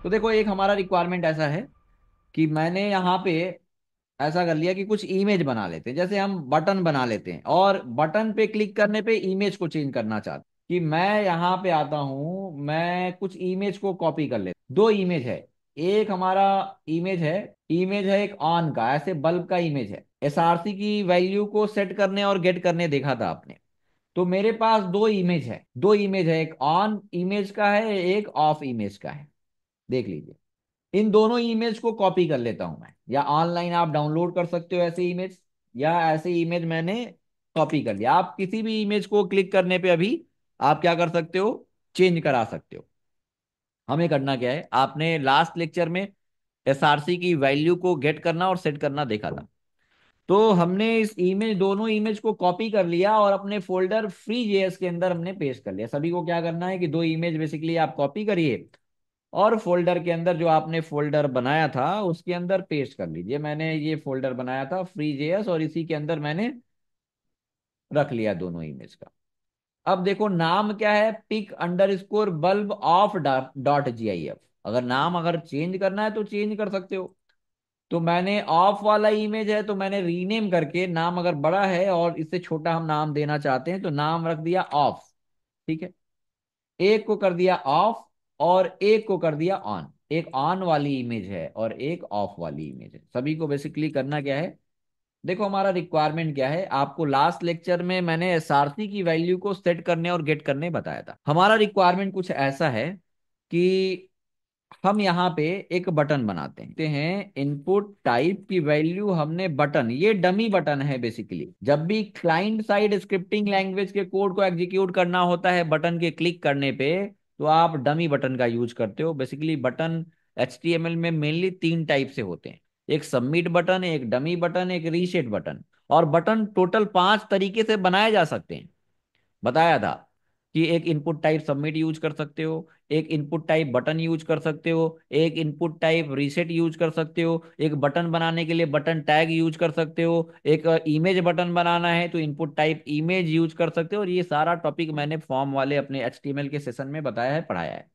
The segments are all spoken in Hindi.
तो देखो, एक हमारा रिक्वायरमेंट ऐसा है कि मैंने यहाँ पे ऐसा कर लिया कि कुछ इमेज बना लेते हैं। जैसे हम बटन बना लेते हैं और बटन पे क्लिक करने पे इमेज को चेंज करना चाहते हैं। कि मैं यहाँ पे आता हूँ, मैं कुछ इमेज को कॉपी कर लेता हूँ। दो इमेज है। एक हमारा इमेज है एक ऑन का, ऐसे बल्ब का इमेज है। एसआरसी की वैल्यू को सेट करने और गेट करने देखा था आपने। तो मेरे पास दो इमेज है, एक ऑन इमेज का है, एक ऑफ इमेज का है। देख लीजिए। इन दोनों इमेज को कॉपी कर लेता हूं मैं, या ऑनलाइन आप डाउनलोड कर सकते हो ऐसे इमेज, या ऐसे इमेज मैंने कॉपी कर लिया। आप किसी भी इमेज को क्लिक करने पे अभी आप क्या कर सकते हो, चेंज करा सकते हो। हमें करना क्या है, आपने लास्ट लेक्चर में एसआरसी की वैल्यू को गेट करना और सेट करना देखा था। तो हमने इस इमेज दोनों इमेज को कॉपी कर लिया और अपने फोल्डर फ्री जेएस के अंदर हमने पेस्ट कर लिया। सभी को क्या करना है कि दो इमेज बेसिकली आप कॉपी करिए और फोल्डर के अंदर जो आपने फोल्डर बनाया था उसके अंदर पेस्ट कर लीजिए। मैंने ये फोल्डर बनाया था फ्री जेएस और इसी के अंदर मैंने रख लिया दोनों इमेज का। अब देखो नाम क्या है, pic under score bulb off dot G I F. अगर चेंज करना है तो चेंज कर सकते हो। तो मैंने ऑफ वाला इमेज है तो मैंने रीनेम करके, नाम अगर बड़ा है और इससे छोटा हम नाम देना चाहते हैं तो नाम रख दिया ऑफ। ठीक है। एक को कर दिया ऑफ और एक को कर दिया ऑन। एक ऑन वाली इमेज है और एक ऑफ वाली इमेज है। सभी को बेसिकली करना क्या है, देखो हमारा रिक्वायरमेंट क्या है, आपको लास्ट लेक्चर में मैंने एसआरसी की वैल्यू को सेट करने और गेट करने बताया था। हमारा रिक्वायरमेंट कुछ ऐसा है कि हम यहाँ पे एक बटन बनाते हैं। इनपुट टाइप की वैल्यू हमने बटन, ये डमी बटन है बेसिकली। जब भी क्लाइंट साइड स्क्रिप्टिंग लैंग्वेज के कोड को एग्जीक्यूट करना होता है बटन के क्लिक करने पे, तो आप डमी बटन का यूज करते हो। बेसिकली बटन एचटीएमएल में मेनली तीन टाइप से होते हैं। एक सबमिट बटन, एक डमी बटन, एक रीसेट बटन। और बटन टोटल पांच तरीके से बनाए जा सकते हैं। बताया था कि एक इनपुट टाइप सबमिट यूज कर सकते हो, एक इनपुट टाइप बटन यूज कर सकते हो, एक इनपुट टाइप रीसेट यूज कर सकते हो, एक बटन बनाने के लिए बटन टैग यूज कर सकते हो, एक इमेज बटन बनाना है तो इनपुट टाइप इमेज यूज कर सकते हो। और ये सारा टॉपिक मैंने फॉर्म वाले अपने एचटीएमएल के सेशन में बताया है, पढ़ाया है।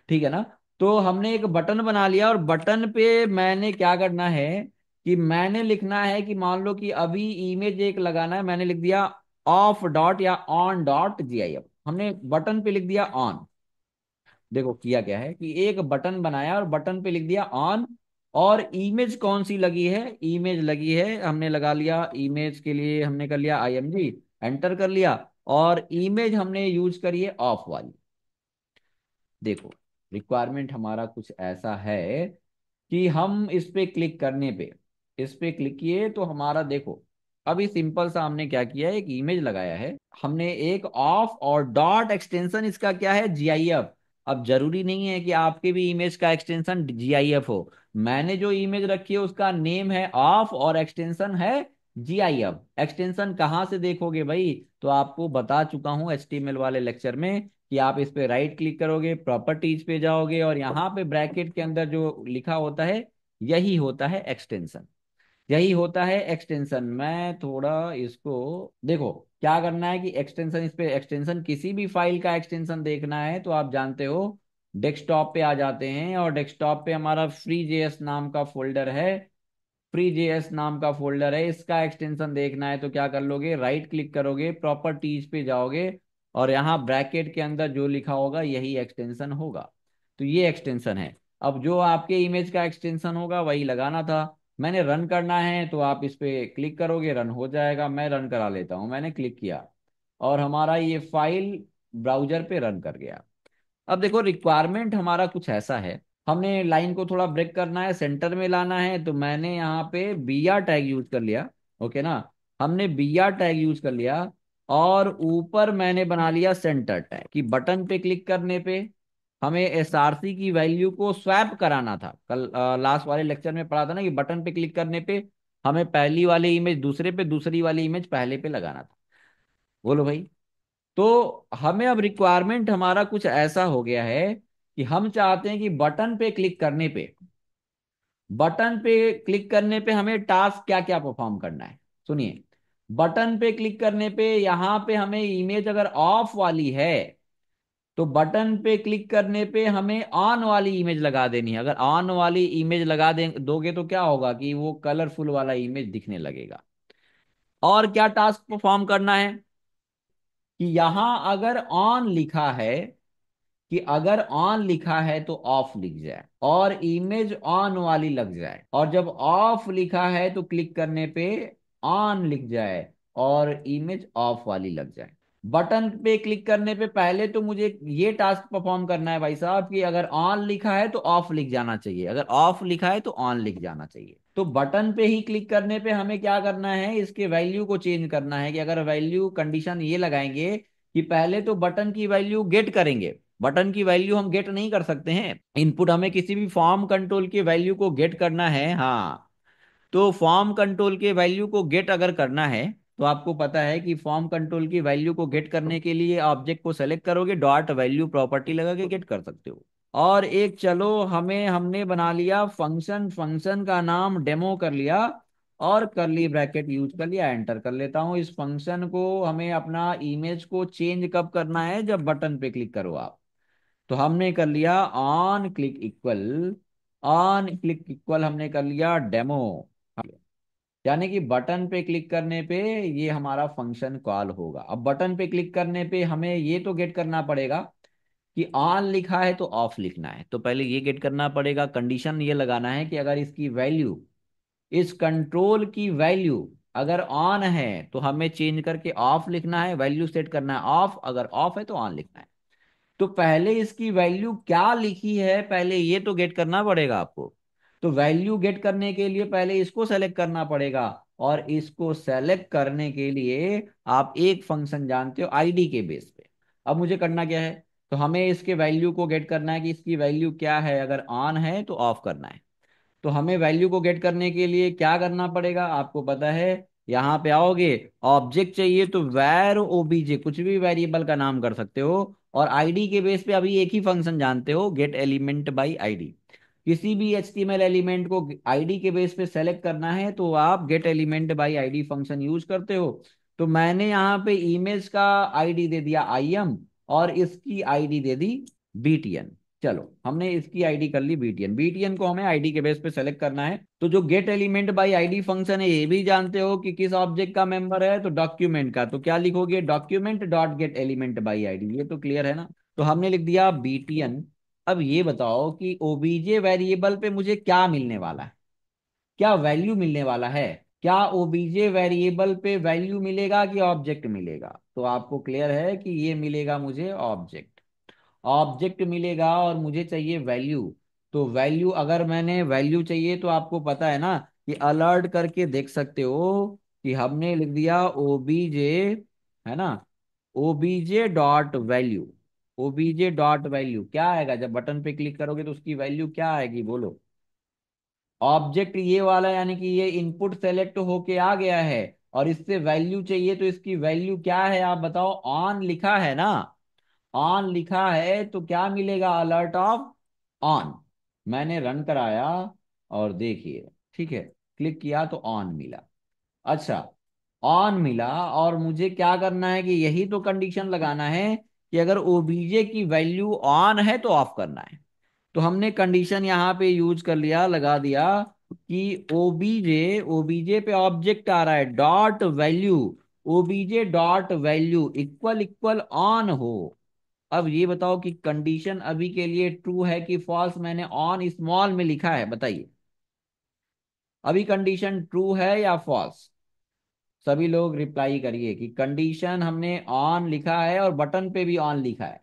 ठीक है ना। तो हमने एक बटन बना लिया और बटन पे मैंने क्या करना है कि मैंने लिखना है कि मान लो कि अभी इमेज एक लगाना है, मैंने लिख दिया ऑफ डॉट या on dot G I F. हमने बटन पे लिख दिया ऑन। देखो किया क्या है कि एक बटन बनाया और बटन पे लिख दिया ऑन। और इमेज कौन सी लगी है, इमेज लगी है, हमने लगा लिया इमेज के लिए, हमने कर लिया आईएमजी, एंटर कर लिया। और इमेज हमने यूज करी है ऑफ वाली। देखो रिक्वायरमेंट हमारा कुछ ऐसा है कि हम इस पे क्लिक करने पे, इस पे क्लिक किए तो हमारा देखो, अभी सिंपल सा हमने क्या किया है, एक इमेज लगाया है। हमने एक ऑफ और डॉट एक्सटेंशन, इसका क्या है, जीआईएफ। अब जरूरी नहीं है कि आपके भी इमेज का एक्सटेंशन जीआईएफ हो। मैंने जो इमेज रखी है उसका नेम है ऑफ और एक्सटेंशन है जीआईएफ। एक्सटेंशन कहाँ से देखोगे भाई, तो आपको बता चुका हूं एचटीएमएल वाले लेक्चर में कि आप इस पे राइट क्लिक करोगे, प्रॉपर्टीज पे जाओगे और यहाँ पे ब्रैकेट के अंदर जो लिखा होता है यही होता है एक्सटेंशन। यही होता है एक्सटेंशन। मैं थोड़ा इसको, देखो क्या करना है कि एक्सटेंशन, इस पे एक्सटेंशन किसी भी फाइल का एक्सटेंशन देखना है तो आप जानते हो डेस्कटॉप पे आ जाते हैं और डेस्कटॉप पे हमारा फ्री जेएस नाम का फोल्डर है। फ्री जेएस नाम का फोल्डर है, इसका एक्सटेंशन देखना है तो क्या कर लोगे, राइट क्लिक करोगे, प्रॉपर्टीज पे जाओगे और यहाँ ब्रैकेट के अंदर जो लिखा होगा यही एक्सटेंशन होगा। तो ये एक्सटेंशन है। अब जो आपके इमेज का एक्सटेंशन होगा वही लगाना था। मैंने रन करना है तो आप इस पे क्लिक करोगे, रन हो जाएगा। मैं रन करा लेता हूँ, मैंने क्लिक किया और हमारा ये फाइल ब्राउजर पे रन कर गया। अब देखो रिक्वायरमेंट हमारा कुछ ऐसा है, हमने लाइन को थोड़ा ब्रेक करना है, सेंटर में लाना है तो मैंने यहाँ पे बीआर टैग यूज कर लिया। ओके ना। हमने बीआर टैग यूज कर लिया और ऊपर मैंने बना लिया सेंटर टैग कि बटन पे क्लिक करने पे हमें एसआरसी की वैल्यू को स्वैप कराना था। कल लास्ट वाले लेक्चर में पढ़ा था ना कि बटन पे क्लिक करने पे हमें पहली वाली इमेज दूसरे पे, दूसरी वाली इमेज पहले पे लगाना था। बोलो भाई। तो हमें अब रिक्वायरमेंट हमारा कुछ ऐसा हो गया है कि हम चाहते हैं कि बटन पे क्लिक करने पे हमें टास्क क्या क्या परफॉर्म करना है। सुनिए, बटन पे क्लिक करने पे यहां पे हमें इमेज अगर ऑफ वाली है तो बटन पे क्लिक करने पे हमें ऑन वाली इमेज लगा देनी है। अगर ऑन वाली इमेज लगा दे दोगे तो क्या होगा कि वो कलरफुल वाला इमेज दिखने लगेगा। और क्या टास्क परफॉर्म करना है कि यहां अगर ऑन लिखा है, कि अगर ऑन लिखा है तो ऑफ लिख जाए और इमेज ऑन वाली लग जाए, और जब ऑफ लिखा है तो क्लिक करने पे ऑन लिख जाए और इमेज ऑफ वाली लग जाए। बटन पे क्लिक करने पे पहले तो मुझे ये टास्क परफॉर्म करना है भाई साहब कि अगर ऑन लिखा है तो ऑफ लिख जाना चाहिए, अगर ऑफ लिखा है तो ऑन लिख जाना चाहिए। तो बटन पे ही क्लिक करने पे हमें क्या करना है, इसके वैल्यू को चेंज करना है। कि अगर वैल्यू कंडीशन ये लगाएंगे कि पहले तो बटन की वैल्यू गेट करेंगे। बटन की वैल्यू हम गेट नहीं कर सकते हैं, इनपुट हमें किसी भी फॉर्म कंट्रोल की वैल्यू को गेट करना है। हाँ, तो फॉर्म कंट्रोल के वैल्यू को गेट अगर करना है तो आपको पता है कि फॉर्म कंट्रोल की वैल्यू को गेट करने के लिए ऑब्जेक्ट को सेलेक्ट करोगे, डॉट वैल्यू प्रॉपर्टी लगा के गेट कर सकते हो। और एक चलो हमने बना लिया फंक्शन, फंक्शन का नाम डेमो कर लिया और करली ब्रैकेट यूज कर लिया, एंटर कर लेता हूं। इस फंक्शन को हमें अपना इमेज को चेंज कब करना है, जब बटन पे क्लिक करो आप। तो हमने कर लिया on click equal, on click equal हमने कर लिया डेमो। यानी कि बटन पे क्लिक करने पे ये हमारा फंक्शन कॉल होगा। अब बटन पे क्लिक करने पे हमें ये तो गेट करना पड़ेगा कि ऑन लिखा है तो ऑफ लिखना है, तो पहले ये गेट करना पड़ेगा। कंडीशन ये लगाना है कि अगर इसकी वैल्यू, इस कंट्रोल की वैल्यू अगर ऑन है तो हमें चेंज करके ऑफ लिखना है, वैल्यू सेट करना है ऑफ, अगर ऑफ है तो ऑन लिखना है। तो पहले इसकी वैल्यू क्या लिखी है पहले ये तो गेट करना पड़ेगा आपको। तो वैल्यू गेट करने के लिए पहले इसको सेलेक्ट करना पड़ेगा, और इसको सेलेक्ट करने के लिए आप एक फंक्शन जानते हो आईडी के बेस पे। अब मुझे करना क्या है, तो हमें इसके वैल्यू को गेट करना है कि इसकी वैल्यू क्या है, अगर ऑन है तो ऑफ करना है। तो हमें वैल्यू को गेट करने के लिए क्या करना पड़ेगा आपको पता है, यहाँ पे आओगे, ऑब्जेक्ट चाहिए तो वैर ओबीजे कुछ भी वेरिएबल का नाम कर सकते हो, और आईडी के बेस पे अभी एक ही फंक्शन जानते हो, गेट एलिमेंट बाय आईडी। किसी भी एचटीएमएल एलिमेंट को आईडी के बेस पे सेलेक्ट करना है तो आप gate element by ID function use करते हो। तो मैंने यहाँ पे इमेज का आईडी दे दिया IM और इसकी आईडी दे दी BTN। चलो हमने इसकी आईडी कर ली BTN, BTN को हमें आईडी के बेस पे सेलेक्ट करना है। तो जो gate element by ID function है ये भी जानते हो कि किस ऑब्जेक्ट का मेंबर है, तो डॉक्यूमेंट का। तो क्या लिखोगे, document dot get element by ID, ये तो क्लियर है ना। तो हमने लिख दिया BTN। अब ये बताओ कि ओबीजे वेरिएबल पे मुझे क्या मिलने वाला है, क्या वैल्यू मिलने वाला है। क्या ओबीजे वेरिएबल पे वैल्यू मिलेगा कि ऑब्जेक्ट मिलेगा, तो आपको क्लियर है कि ये मिलेगा मुझे ऑब्जेक्ट। ऑब्जेक्ट मिलेगा और मुझे चाहिए वैल्यू। तो वैल्यू, अगर मैंने वैल्यू चाहिए तो आपको पता है ना कि अलर्ट करके देख सकते हो कि हमने लिख दिया ओबीजे, है ना, OBJ dot value. OBJ dot value क्या आएगा, जब बटन पे क्लिक करोगे तो उसकी वैल्यू क्या आएगी बोलो। ऑब्जेक्ट ये वाला, यानी कि ये इनपुट सेलेक्ट होके आ गया है और इससे वैल्यू चाहिए, तो इसकी वैल्यू क्या है आप बताओ। ऑन लिखा है ना, ऑन लिखा है तो क्या मिलेगा, अलर्ट ऑफ ऑन। मैंने रन कराया और देखिए, ठीक है, क्लिक किया तो ऑन मिला। अच्छा, ऑन मिला और मुझे क्या करना है कि यही तो कंडीशन लगाना है कि अगर ओबीजे की वैल्यू ऑन है तो ऑफ करना है। तो हमने कंडीशन यहाँ पे यूज कर लिया, लगा दिया कि ओबीजे, ओबीजे पे ऑब्जेक्ट आ रहा है dot value, OBJ dot value equal equal on हो। अब ये बताओ कि कंडीशन अभी के लिए ट्रू है कि फॉल्स, मैंने ऑन स्मॉल में लिखा है, बताइए अभी कंडीशन ट्रू है या फॉल्स। सभी लोग रिप्लाई करिए कि कंडीशन हमने ऑन लिखा है और बटन पे भी ऑन लिखा है,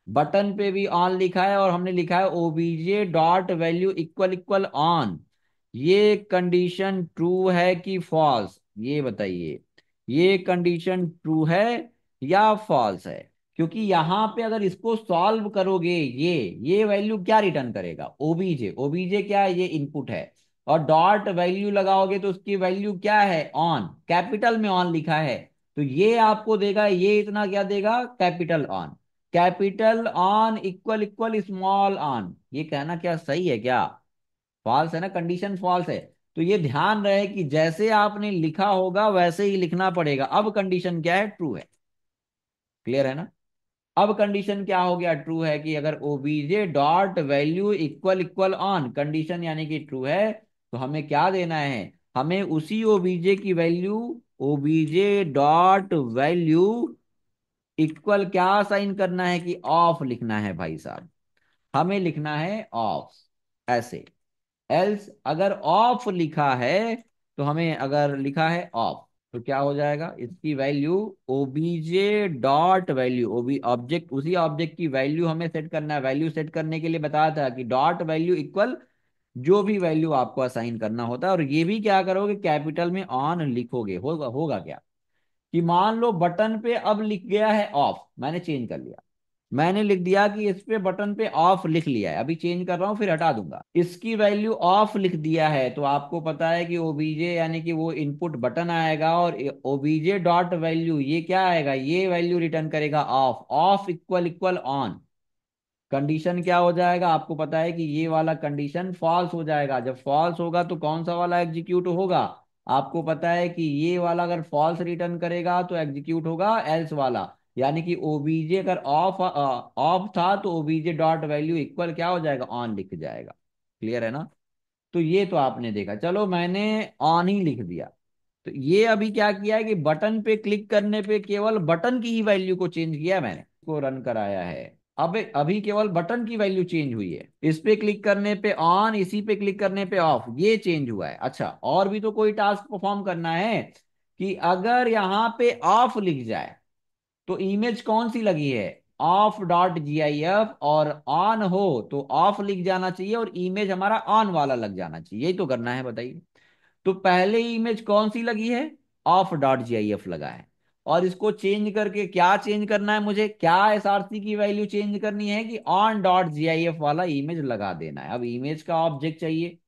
बटन पे भी ऑन लिखा है और हमने लिखा है OBJ dot value equal equal on. ये कंडीशन ट्रू है कि फॉल्स, ये बताइए। ये कंडीशन ट्रू है या फॉल्स है, क्योंकि यहां पे अगर इसको सॉल्व करोगे ये वैल्यू क्या रिटर्न करेगा, ओबीजे। ओबीजे क्या है, ये इनपुट है, और डॉट वैल्यू लगाओगे तो उसकी वैल्यू क्या है, ऑन, कैपिटल में ऑन लिखा है। तो ये आपको देगा, ये इतना क्या देगा, capital on. Capital on equal equal small on, ये कहना क्या सही है क्या, फॉल्स है ना, कंडीशन फॉल्स है। तो ये ध्यान रहे कि जैसे आपने लिखा होगा वैसे ही लिखना पड़ेगा। अब कंडीशन क्या है, ट्रू है। क्लियर है ना। अब कंडीशन क्या हो गया, ट्रू है कि अगर OBJ dot value equal equal on, condition यानी कि ट्रू है, तो हमें क्या देना है, हमें उसी ओबीजे की value, OBJ dot value equal क्या साइन करना है कि ऑफ लिखना है भाई साहब, हमें लिखना है ऑफ ऐसे। एल्स अगर ऑफ लिखा है, तो हमें अगर लिखा है ऑफ तो क्या हो जाएगा, इसकी वैल्यू ओबीजे डॉट वैल्यू, ओबी ऑब्जेक्ट, उसी ऑब्जेक्ट की वैल्यू हमें सेट करना है। वैल्यू सेट करने के लिए बताया था कि डॉट वैल्यू इक्वल जो भी वैल्यू आपको असाइन करना होता है, और ये भी क्या करोगे, कैपिटल में ऑन लिखोगे। होगा होगा क्या कि मान लो बटन पे अब लिख गया है ऑफ, मैंने चेंज कर लिया, मैंने लिख दिया कि इस पे बटन पे ऑफ लिख लिया है, अभी चेंज कर रहा हूं फिर हटा दूंगा, इसकी वैल्यू ऑफ लिख दिया है, तो आपको पता है कि ओबीजे यानी कि वो इनपुट बटन आएगा, और ओबीजे डॉट वैल्यू ये क्या आएगा, ये वैल्यू रिटर्न करेगा of. Of equal equal on, condition क्या हो जाएगा, आपको पता है कि ये वाला कंडीशन फॉल्स हो जाएगा। जब फॉल्स होगा तो कौन सा वाला एग्जीक्यूट होगा, आपको पता है कि ये वाला अगर फॉल्स रिटर्न करेगा तो एग्जीक्यूट होगा एल्स वाला, यानी कि ओबीजे अगर ऑफ ऑफ था तो ओबीजे डॉट वैल्यू इक्वल क्या हो जाएगा, ऑन लिख जाएगा। क्लियर है ना। तो ये तो आपने देखा, चलो मैंने ऑन ही लिख दिया। तो ये अभी क्या किया है कि बटन पे क्लिक करने पे केवल बटन की ही वैल्यू को चेंज किया है मैंने, को रन कराया है। अब अभी केवल बटन की वैल्यू चेंज हुई है, इस पे क्लिक करने पे ऑन, इसी पे क्लिक करने पे ऑफ, ये चेंज हुआ है। अच्छा और भी तो कोई टास्क परफॉर्म करना है कि अगर यहाँ पे ऑफ लिख जाए तो इमेज कौन सी लगी है, off dot G I F, और ऑन हो तो ऑफ लिख जाना चाहिए और इमेज हमारा ऑन वाला लग जाना चाहिए, यही तो करना है बताइए। तो पहले इमेज कौन सी लगी है, off dot G I F लगा है, और इसको चेंज करके क्या चेंज करना है, मुझे क्या एसआरसी की वैल्यू चेंज करनी है कि on dot G I F वाला इमेज लगा देना है। अब इमेज का ऑब्जेक्ट चाहिए,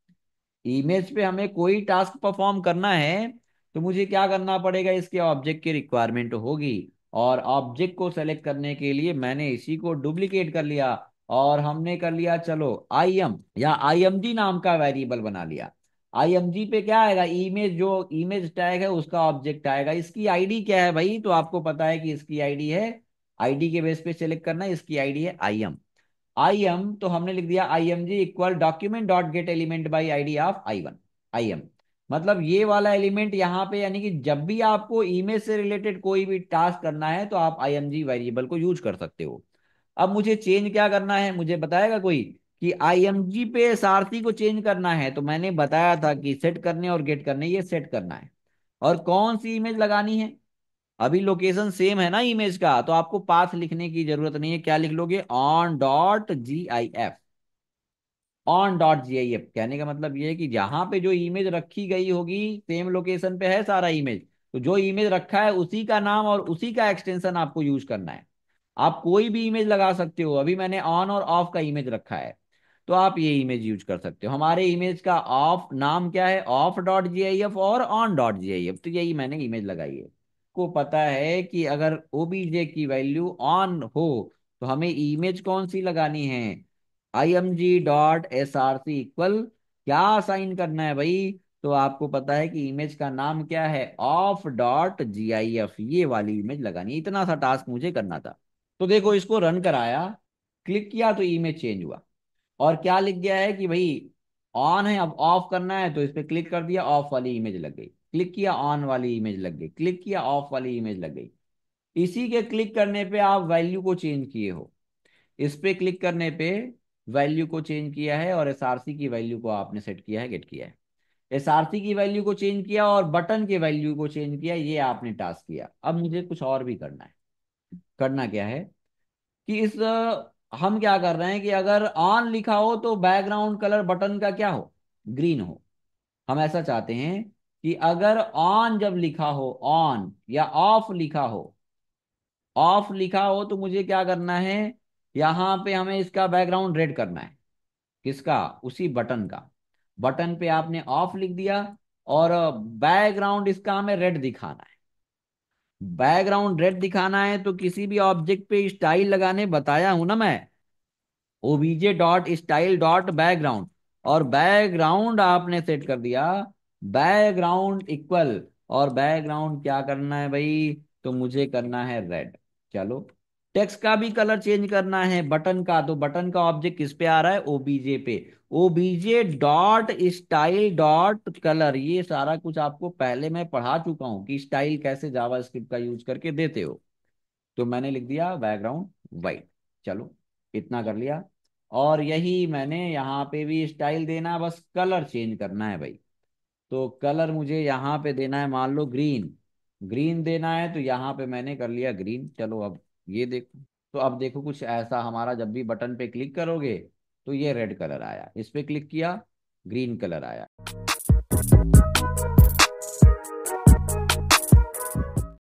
इमेज पे हमें कोई टास्क परफॉर्म करना है तो मुझे क्या करना पड़ेगा, इसके ऑब्जेक्ट की रिक्वायरमेंट होगी, और ऑब्जेक्ट को सेलेक्ट करने के लिए मैंने इसी को डुप्लीकेट कर लिया, और हमने कर लिया चलो आई एम या आईएमजी नाम का वेरिएबल बना लिया। आईएमजी पे क्या आएगा, इमेज, जो इमेज टैग है उसका ऑब्जेक्ट आएगा। इसकी आईडी क्या है भाई, तो आपको पता है कि इसकी आईडी है, आईडी के बेस पे सेलेक्ट करना है, इसकी आईडी है आई एम। आई एम तो हमने लिख दिया I M G equal document dot get element by ID of I one, I M. मतलब ये वाला एलिमेंट यहाँ पे, यानी कि जब भी आपको इमेज से रिलेटेड कोई भी टास्क करना है तो आप आई एम जी वेरिएबल को यूज कर सकते हो। अब मुझे चेंज क्या करना है, मुझे बताएगा कोई कि आई एम जी पे सारथी को चेंज करना है, तो मैंने बताया था कि सेट करने और गेट करने, ये सेट करना है। और कौन सी इमेज लगानी है, अभी लोकेशन सेम है ना इमेज का, तो आपको पाथ लिखने की जरूरत नहीं है, क्या लिख लोगे, on dot G I F. On dot G I F कहने का मतलब ये है कि जहां पे जो इमेज रखी गई होगी सेम लोकेशन पे है सारा इमेज, तो जो इमेज रखा है उसी का नाम और उसी का एक्सटेंशन आपको यूज करना है। आप कोई भी इमेज लगा सकते हो, अभी मैंने ऑन और ऑफ का इमेज रखा है, तो आप ये इमेज यूज कर सकते हो। हमारे इमेज का ऑफ नाम क्या है, off dot G I F और on dot G I F, तो यही मैंने इमेज लगाई है। को पता है कि अगर ओबीजे की वैल्यू ऑन हो तो हमें इमेज कौन सी लगानी है, I M G dot S R C equal क्या साइन करना है भाई, तो आपको पता है कि इमेज का नाम क्या है, off dot G I F, ये वाली इमेज लगानी है। इतना सा टास्क मुझे करना था। तो देखो इसको रन कराया, क्लिक किया तो इमेज चेंज हुआ, और क्या लिख गया है कि भाई ऑन है, अब ऑफ करना है, तो इस पे क्लिक कर दिया, ऑफ वाली इमेज लग गई, क्लिक किया ऑन वाली इमेज लग गई, क्लिक किया ऑफ वाली इमेज लग गई। इसी के क्लिक करने पे आप वैल्यू को चेंज किए हो, इस पे क्लिक करने पे वैल्यू को चेंज किया है, और एसआरसी की वैल्यू को आपने सेट किया है, गेट किया है। एसआरसी की वैल्यू को चेंज किया और बटन के वैल्यू को चेंज किया, ये आपने टास्क किया। अब मुझे कुछ और भी करना है। करना क्या है कि इस हम क्या कर रहे हैं कि अगर ऑन लिखा हो तो बैकग्राउंड कलर बटन का क्या हो, ग्रीन हो। हम ऐसा चाहते हैं कि अगर ऑन जब लिखा हो, ऑन या ऑफ लिखा हो, ऑफ लिखा हो तो मुझे क्या करना है, यहां पे हमें इसका बैकग्राउंड रेड करना है। किसका, उसी बटन का। बटन पे आपने ऑफ लिख दिया, और बैकग्राउंड इसका हमें रेड दिखाना है। बैकग्राउंड रेड दिखाना है तो किसी भी ऑब्जेक्ट पे स्टाइल लगाने बताया हूं ना मैं, OBJ dot style dot background, और बैकग्राउंड आपने सेट कर दिया, बैकग्राउंड इक्वल, और बैकग्राउंड क्या करना है भाई, तो मुझे करना है रेड। चलो टेक्स्ट का भी कलर चेंज करना है बटन का, तो बटन का ऑब्जेक्ट किस पे आ रहा है, ओबीजे पे। OBJ dot style dot colour, ये सारा कुछ आपको पहले मैं पढ़ा चुका हूं कि स्टाइल कैसे जावास्क्रिप्ट का यूज करके देते हो। तो मैंने लिख दिया बैकग्राउंड वाइट। चलो, इतना कर लिया। और यही मैंने यहाँ पे भी स्टाइल देना, बस कलर चेंज करना है भाई। तो कलर मुझे यहाँ पे देना है, मान लो ग्रीन। ग्रीन देना है तो यहाँ पे मैंने कर लिया ग्रीन। चलो अब ये देखो, तो अब देखो कुछ ऐसा हमारा, जब भी बटन पे क्लिक करोगे तो ये रेड कलर आया, इस पे क्लिक किया ग्रीन कलर आया।